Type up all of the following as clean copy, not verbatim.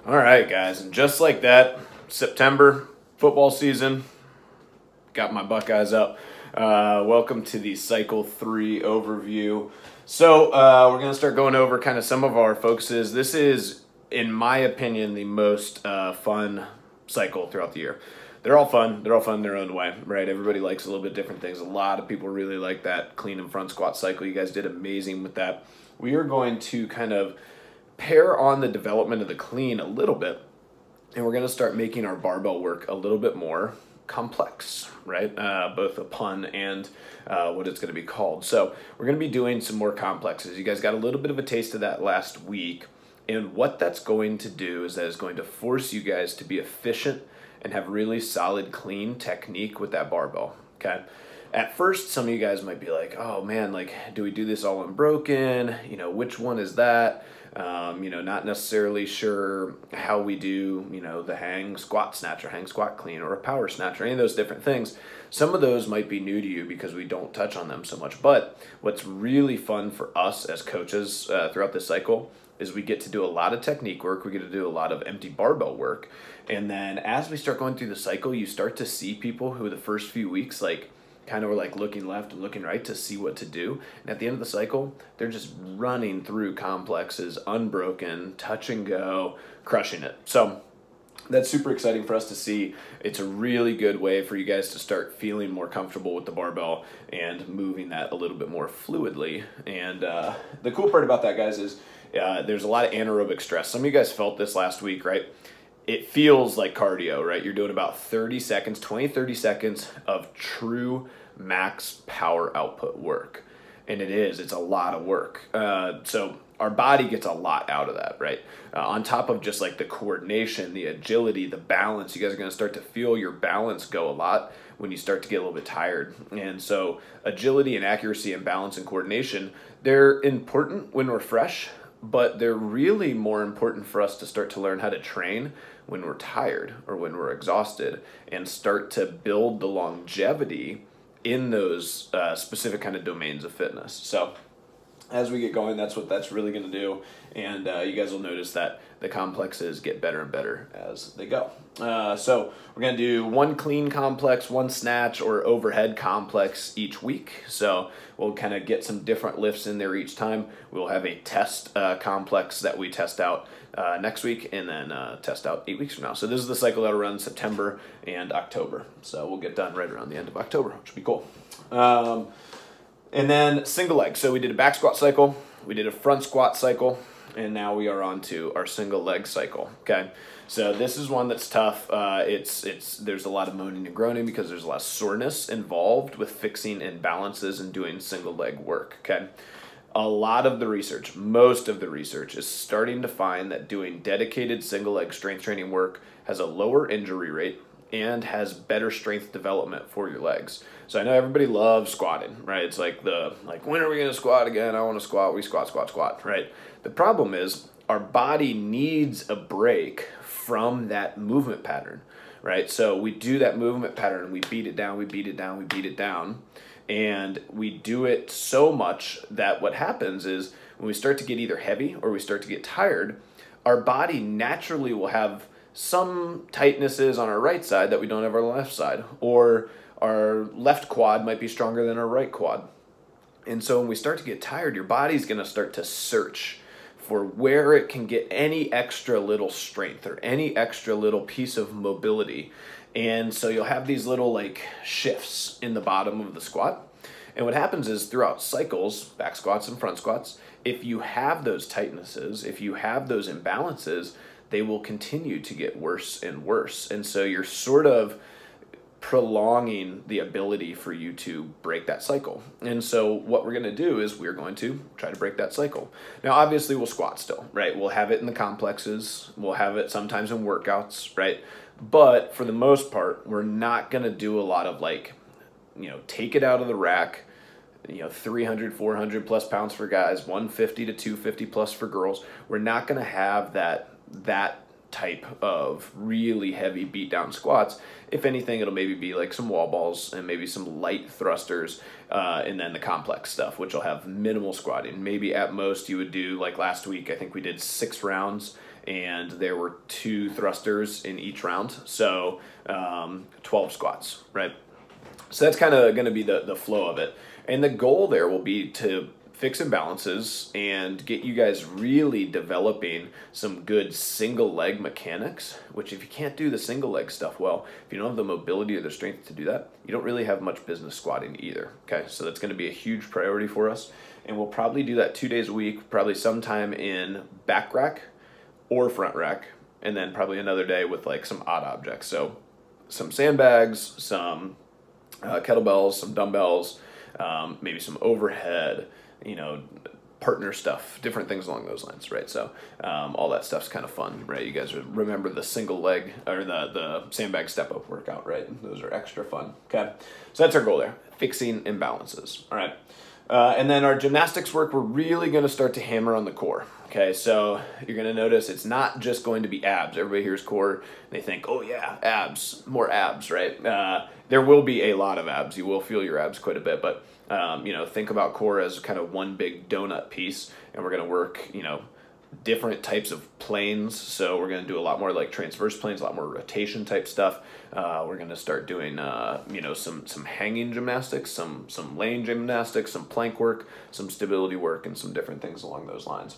All right, guys, and just like that, September, football season, got my Buckeyes up. Welcome to the Cycle 3 overview. So we're going to start going over kind of some of our focuses. This is, in my opinion, the most fun cycle throughout the year. They're all fun. They're all fun in their own way, right? Everybody likes a little bit different things. A lot of people really like that clean and front squat cycle. You guys did amazing with that. We are going to kind of pair on the development of the clean a little bit, and we're going to start making our barbell work a little bit more complex, right? Both a pun and what it's going to be called. So we're going to be doing some more complexes. You guys got a little bit of a taste of that last week, and what that's going to do is that it's going to force you guys to be efficient and have really solid clean technique with that barbell, okay? At first, some of you guys might be like, oh man, like, do we do this all unbroken? You know, which one is that? Not necessarily sure how we do, the hang squat snatch or hang squat clean or a power snatch or any of those different things. Some of those might be new to you because we don't touch on them so much. But what's really fun for us as coaches throughout this cycle is we get to do a lot of technique work. We get to do a lot of empty barbell work. And then as we start going through the cycle, you start to see people who the first few weeks, kind of were looking left and looking right to see what to do. And at the end of the cycle, they're just running through complexes, unbroken, touch and go, crushing it. So that's super exciting for us to see. It's a really good way for you guys to start feeling more comfortable with the barbell and moving that a little bit more fluidly. And the cool part about that, guys, is there's a lot of anaerobic stress. Some of you guys felt this last week, right? It feels like cardio, right? You're doing about 30 seconds, 20, 30 seconds of true max power output work. And it's a lot of work. So our body gets a lot out of that, right? On top of just the coordination, the agility, the balance, you guys are going to start to feel your balance go a lot when you start to get a little bit tired. And so agility and accuracy and balance and coordination, they're important when we're fresh, but they're really more important for us to start to learn how to train when we're tired or when we're exhausted and start to build the longevity in those specific kind of domains of fitness. So as we get going, that's what that's really going to do. And you guys will notice that the complexes get better and better as they go. So we're going to do one clean complex, one snatch or overhead complex each week. So we'll kind of get some different lifts in there each time. We'll have a test complex that we test out next week and then test out 8 weeks from now. So this is the cycle that'll run September and October. So we'll get done right around the end of October, which will be cool. And then single leg. So we did a back squat cycle, we did a front squat cycle, and now we are on to our single leg cycle, okay? So this is one that's tough. There's a lot of moaning and groaning because there's a lot of soreness involved with fixing imbalances and doing single leg work, okay? A lot of the research, most of the research is starting to find that doing dedicated single leg strength training work has a lower injury rate and has better strength development for your legs. So I know everybody loves squatting, right? It's when are we gonna squat again? I wanna squat, we squat, squat, squat, right? The problem is our body needs a break from that movement pattern, right? So we do that movement pattern and we beat it down, we beat it down, we beat it down. And we do it so much that what happens is when we start to get either heavy or we start to get tired, our body naturally will have some tightnesses on our right side that we don't have on our left side, or our left quad might be stronger than our right quad. And so when we start to get tired, your body's going to start to search for where it can get any extra little strength or any extra little piece of mobility. And so you'll have these little shifts in the bottom of the squat. And what happens is throughout cycles, back squats and front squats, if you have those tightnesses, if you have those imbalances, they will continue to get worse and worse. And so you're sort of prolonging the ability for you to break that cycle. And so what we're going to do is we're going to try to break that cycle. Now, obviously we'll squat still, right? We'll have it in the complexes. We'll have it sometimes in workouts, right? But for the most part, we're not going to do a lot of take it out of the rack, 300, 400 plus pounds for guys, 150 to 250 plus for girls. We're not going to have that type of really heavy beat down squats. If anything, it'll maybe be like some wall balls and maybe some light thrusters, and then the complex stuff, which will have minimal squatting. Maybe at most you would do, like last week, I think we did 6 rounds and there were 2 thrusters in each round. So 12 squats, right? So that's kind of going to be the flow of it. And the goal there will be to fix imbalances and get you guys really developing some good single leg mechanics, which if you can't do the single leg stuff well, if you don't have the mobility or the strength to do that, you don't really have much business squatting either. Okay, so that's going to be a huge priority for us. And we'll probably do that 2 days a week, probably sometime in back rack or front rack, and then probably another day with like some odd objects. So some sandbags, some kettlebells, some dumbbells, maybe some overhead, you know, partner stuff, different things along those lines, right? So all that stuff's kind of fun, right? You guys remember the single leg or the sandbag step up workout, right? Those are extra fun. Okay, so that's our goal there, fixing imbalances. All right, and then our gymnastics work, we're really going to start to hammer on the core. Okay, so you're going to notice it's not just going to be abs. Everybody hears core and they think, oh yeah, abs, more abs, right? There will be a lot of abs. You will feel your abs quite a bit, but you know, think about core as kind of one big donut piece, and we're going to work, you know, different types of planes. So we're going to do a lot more like transverse planes, a lot more rotation type stuff. We're going to start doing, you know, some hanging gymnastics, some laying gymnastics, some plank work, some stability work, and some different things along those lines.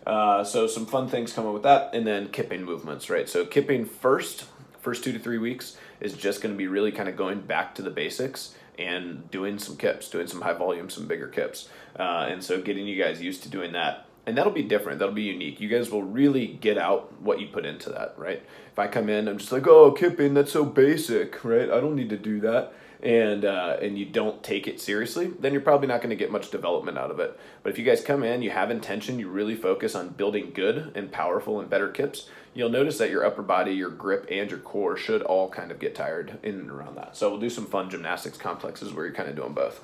So some fun things coming with that, and then kipping movements, right? So kipping first 2 to 3 weeks is just going to be really kind of going back to the basics and doing some kips, doing some high volume, some bigger kips. And so getting you guys used to doing that. And that'll be different. That'll be unique. You guys will really get out what you put into that, right? If I come in, I'm just like, oh, kipping, that's so basic, right? I don't need to do that. And you don't take it seriously, then you're probably not going to get much development out of it. But if you guys come in, you have intention, you really focus on building good and powerful and better kips, you'll notice that your upper body, your grip, and your core should all kind of get tired in and around that. So we'll do some fun gymnastics complexes where you're kind of doing both.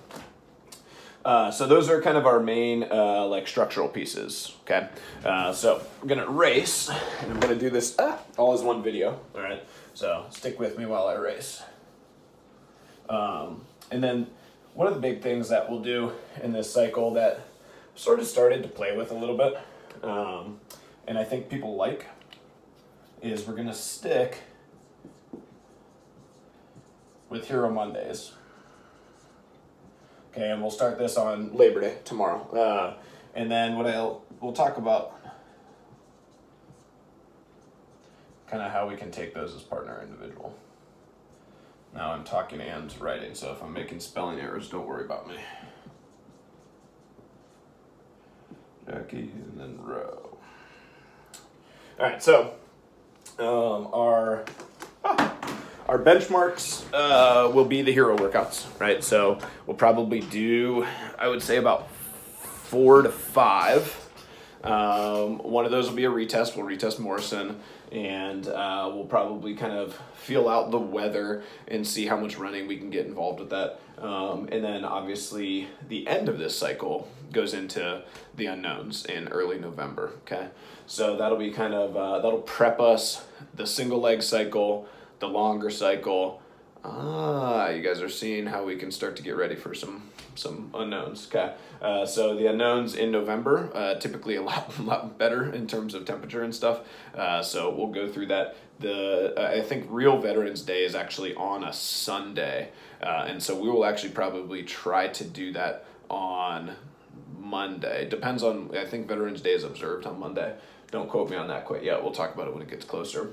So those are kind of our main like structural pieces, okay? So I'm gonna race, and I'm gonna do this all as one video, all right? So stick with me while I race. And then one of the big things that we'll do in this cycle that sort of started to play with a little bit, and I think people like, is we're gonna stick with Hero Mondays. Okay, and we'll start this on Labor Day tomorrow. And then we'll talk about kind of how we can take those as partner individual. Now I'm talking and writing, so if I'm making spelling errors, don't worry about me. Jackie and then row. All right, so our benchmarks will be the hero workouts, right? So we'll probably do, I would say, about 4 to 5. One of those will be a retest. We'll retest Morrison, and we'll probably kind of feel out the weather and see how much running we can get involved with that. And then obviously the end of this cycle goes into the unknowns in early November, okay? So that'll be kind of, that'll prep us, the single leg cycle, the longer cycle. You guys are seeing how we can start to get ready for some unknowns. Okay, so the unknowns in November, typically a lot better in terms of temperature and stuff. So we'll go through that. I think real Veterans Day is actually on a Sunday, and so we will actually probably try to do that on Monday. Depends on, I think Veterans Day is observed on Monday. Don't quote me on that quite yet. We'll talk about it when it gets closer.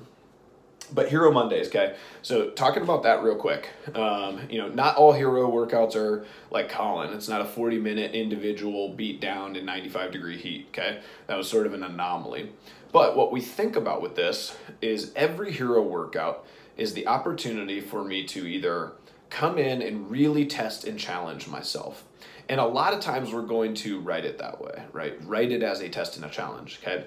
But Hero Mondays, okay? So talking about that real quick, you know, not all hero workouts are like Colin. It's not a 40-minute individual beat down in 95-degree heat, okay? That was sort of an anomaly. But what we think about with this is every hero workout is the opportunity for me to either come in and really test and challenge myself. And a lot of times we're going to write it that way, right? Write it as a test and a challenge, okay?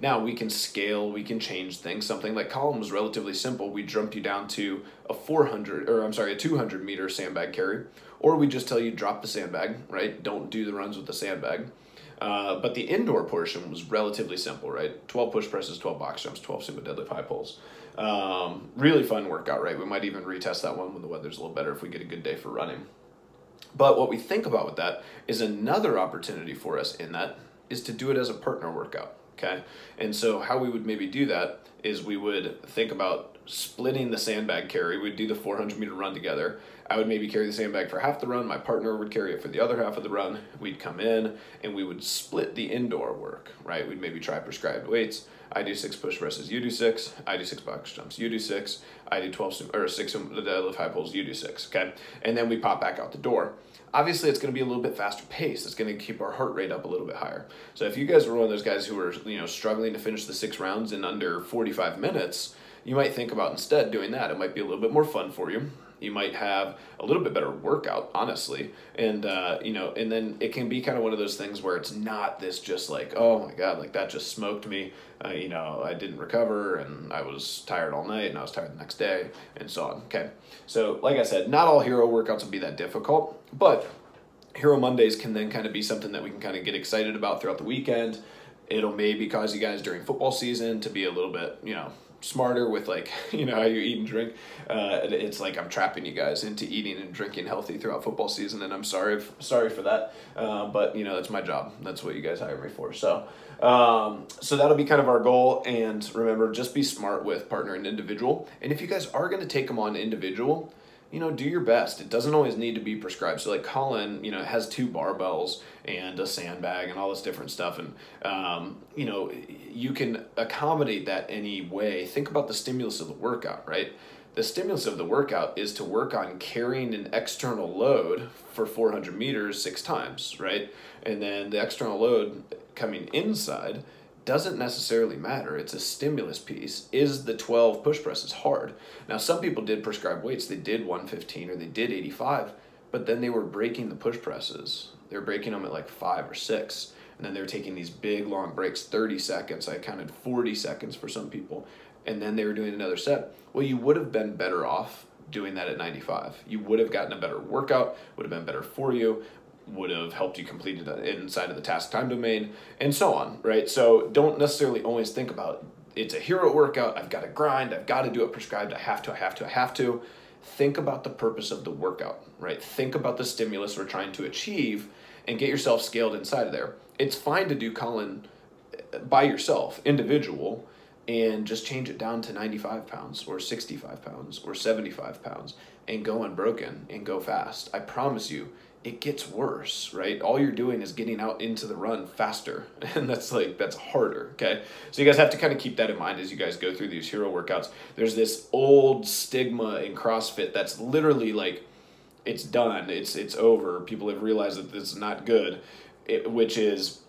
Now we can scale, we can change things. Something like Colin was relatively simple. We jumped you down to a 200 meter sandbag carry, or we just tell you drop the sandbag, right? Don't do the runs with the sandbag. But the indoor portion was relatively simple, right? 12 push presses, 12 box jumps, 12 sumo deadlift high pulls. Really fun workout, right? We might even retest that one when the weather's a little better if we get a good day for running. But what we think about with that is another opportunity for us in that is to do it as a partner workout, okay? And so how we would maybe do that is we would think about splitting the sandbag carry. We'd do the 400-meter run together. I would maybe carry the sandbag for half the run. My partner would carry it for the other half of the run. We'd come in and we would split the indoor work, right? We'd maybe try prescribed weights. I do 6 push presses, you do 6. I do 6 box jumps, you do 6. I do 6 deadlift high pulls, you do 6, okay? And then we pop back out the door. Obviously, it's going to be a little bit faster pace. It's going to keep our heart rate up a little bit higher. So if you guys were one of those guys who were, struggling to finish the 6 rounds in under 45 minutes, you might think about instead doing that. It might be a little bit more fun for you. You might have a little bit better workout, honestly. And, and then it can be kind of one of those things where it's not this just like, oh my God, like that just smoked me. I didn't recover and I was tired all night and I was tired the next day and so on. Okay. So like I said, not all hero workouts will be that difficult, but Hero Mondays can then kind of be something that we can kind of get excited about throughout the weekend. It'll maybe cause you guys during football season to be a little bit, smarter with like, how you eat and drink. It's like I'm trapping you guys into eating and drinking healthy throughout football season, and I'm sorry for that. But that's my job. That's what you guys hire me for. So that'll be kind of our goal. And remember, just be smart with partner and individual. And if you guys are going to take them on individual, do your best. It doesn't always need to be prescribed. So like Colin, has 2 barbells and a sandbag and all this different stuff. And, you can accommodate that any way. Think about the stimulus of the workout, right? The stimulus of the workout is to work on carrying an external load for 400 meters 6 times, right? And then the external load coming inside doesn't necessarily matter. It's a stimulus piece. Is the 12 push presses hard? Now, some people did prescribe weights. They did 115 or they did 85, but then they were breaking the push presses. They were breaking them at like 5 or 6. And then they were taking these big long breaks, 30 seconds. I counted 40 seconds for some people. And then they were doing another set. Well, you would have been better off doing that at 95. You would have gotten a better workout, would have been better for you, would have helped you complete it inside of the task time domain, and so on, right? So don't necessarily always think about it's a hero workout, I've got to grind, I've got to do it prescribed, I have to. Think about the purpose of the workout, right? Think about the stimulus we're trying to achieve and get yourself scaled inside of there. It's fine to do Colin by yourself, individual, and just change it down to 95 pounds or 65 pounds or 75 pounds and go unbroken and go fast. I promise you, it gets worse, right? All you're doing is getting out into the run faster, and that's harder, okay? So you guys have to kind of keep that in mind as you guys go through these hero workouts. There's this old stigma in CrossFit that's literally like, it's done, it's over. People have realized that this is not good, which is,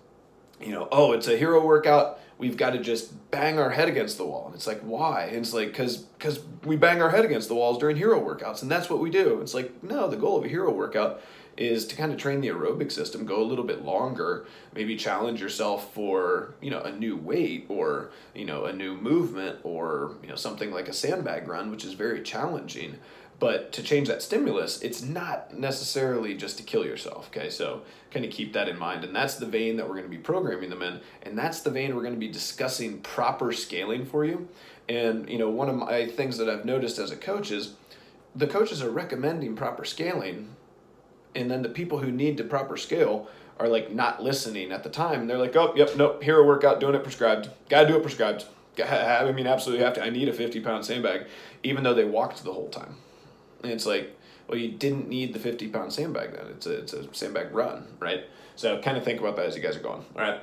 oh, it's a hero workout, we've got to just bang our head against the wall. And it's like, why? And it's like, because we bang our head against the walls during hero workouts, and that's what we do. It's like, no, the goal of a hero workout is to kind of train the aerobic system, go a little bit longer, maybe challenge yourself for, a new weight or, a new movement or, something like a sandbag run, which is very challenging. But to change that stimulus, it's not necessarily just to kill yourself, okay? So kind of keep that in mind. And that's the vein that we're going to be programming them in. And that's the vein we're going to be discussing proper scaling for you. And, one of my things that I've noticed as a coach is the coaches are recommending proper scaling. And then the people who need to proper scale are like not listening at the time. They're like, oh, yep, nope, hero workout, doing it prescribed. Got to do it prescribed. Absolutely have to. I need a 50-pound sandbag, even though they walked the whole time. And it's like, well, you didn't need the 50-pound sandbag then. It's a sandbag run, right? So kind of think about that as you guys are going, all right?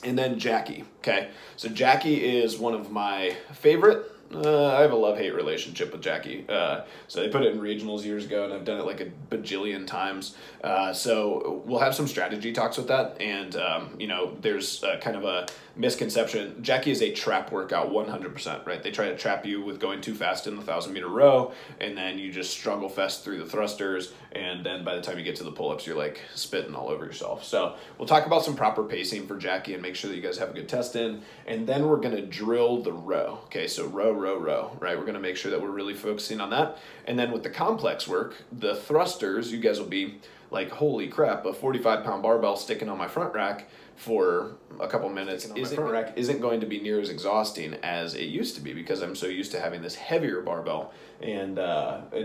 And then Jackie, okay? So Jackie is one of my favorite. I have a love-hate relationship with Jackie. So they put it in regionals years ago, and I've done it like a bajillion times. So we'll have some strategy talks with that. And, there's kind of a misconception. Jackie is a trap workout 100%, right? They try to trap you with going too fast in the 1,000-meter row, and then you just struggle fest through the thrusters, and then by the time you get to the pull-ups, you're like spitting all over yourself. So we'll talk about some proper pacing for Jackie and make sure that you guys have a good test in, and then we're going to drill the row. Okay, so row, right? We're going to make sure that we're really focusing on that. And then with the complex work, the thrusters, you guys will be like, holy crap, a 45-pound barbell sticking on my front rack for a couple minutes isn't going to be near as exhausting as it used to be, because I'm so used to having this heavier barbell, and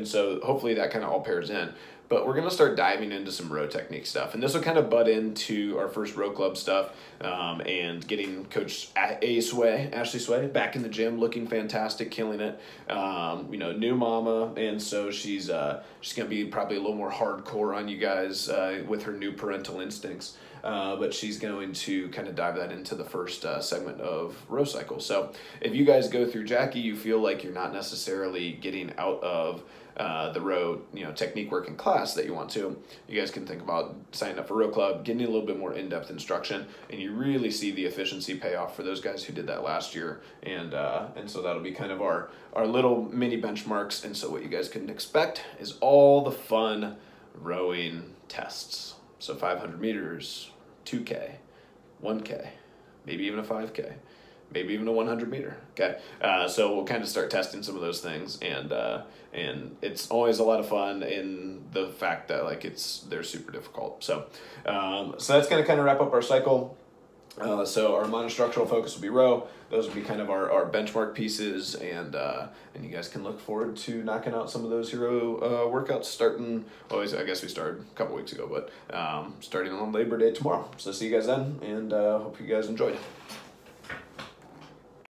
so hopefully that kind of all pairs in. But we're going to start diving into some row technique stuff, and this will kind of butt into our first row club stuff, and getting Coach Ashley Sway back in the gym, looking fantastic, killing it. You know, new mama, and so she's going to be probably a little more hardcore on you guys with her new parental instincts. But she's going to kind of dive that into the first segment of row cycle. So if you guys go through Jackie, you feel like you're not necessarily getting out of the row, you know, technique work in class that you want to, you guys can think about signing up for row club, getting a little bit more in-depth instruction, and you really see the efficiency pay off for those guys who did that last year. And so that'll be kind of our little mini benchmarks. And so what you guys can expect is all the fun rowing tests. So 500 meters, 2K, 1K, maybe even a 5K, maybe even a 100 meter. Okay. So we'll kind of start testing some of those things, and it's always a lot of fun in the fact that like they're super difficult. So that's going to kind of wrap up our cycle. So our monostructural focus will be row. Those will be kind of our benchmark pieces, and you guys can look forward to knocking out some of those hero workouts starting. Well, I guess we started a couple weeks ago, but starting on Labor Day tomorrow. So see you guys then, and hope you guys enjoyed.